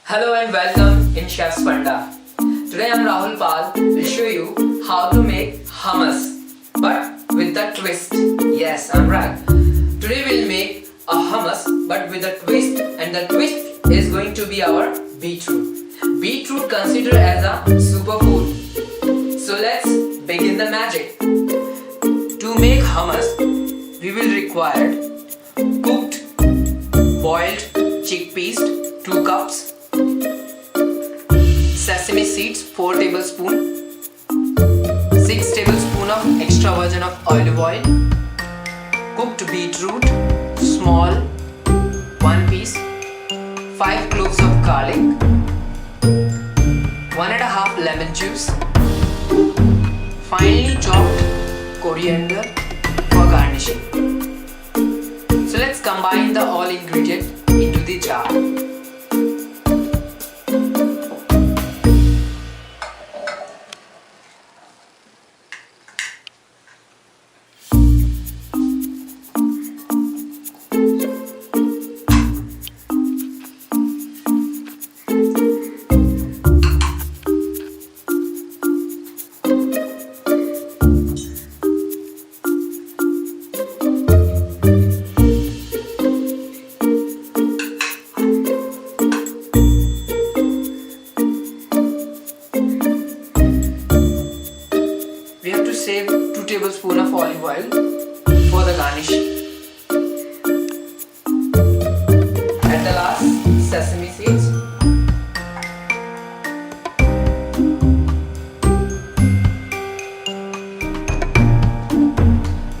Hello and welcome in Chef's Funda. Today I'm Rahul Pal will show you how to make hummus, but with the twist. Yes, I'm right. Today we'll make a hummus but with a twist, and the twist is going to be our beetroot. Beetroot considered as a superfood. So let's begin the magic. To make hummus, we will require cooked boiled chickpeas 2 cups, sesame seeds 4 tablespoons, 6 tablespoons of extra virgin of olive oil, cooked beetroot small 1 piece, 5 cloves of garlic, 1.5 lemon juice, finely chopped coriander for garnishing. So let's combine the all ingredients into the jar. We have to save 2 tablespoons of olive oil for the garnish. At the last, sesame seeds.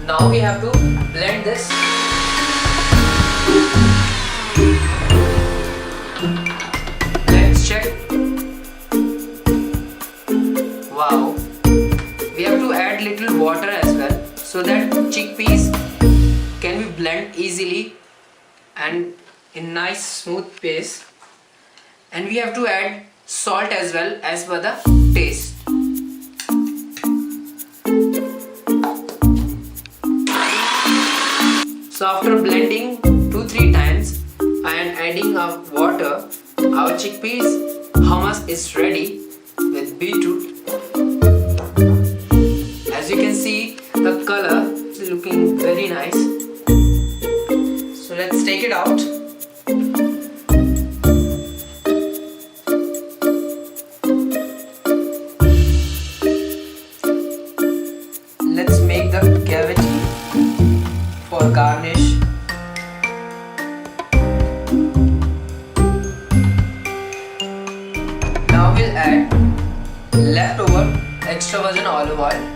Now we have to blend this. Let's check. Wow. We have to add little water as well so that chickpeas can be blended easily and in nice smooth paste, and we have to add salt as well as per the taste. So after blending 2-3 times and adding of water, our chickpeas hummus is ready with beetroot. As you can see, the color is looking very nice. So let's take it out. Let's make the cavity for garnish. Now we'll add leftover extra virgin olive oil.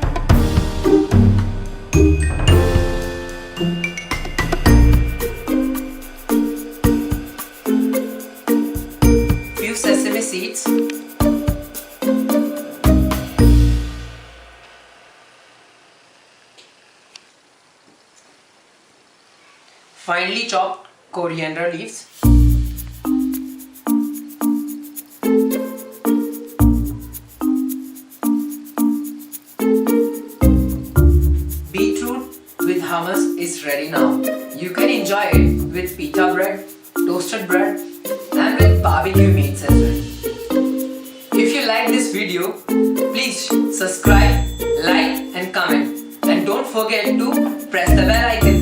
Few sesame seeds, finely chopped coriander leaves, beetroot with hummus is ready now. You can enjoy it with pita bread, toasted bread, and with barbecue meats as well. If you like this video, please subscribe, like and comment, and don't forget to press the bell icon.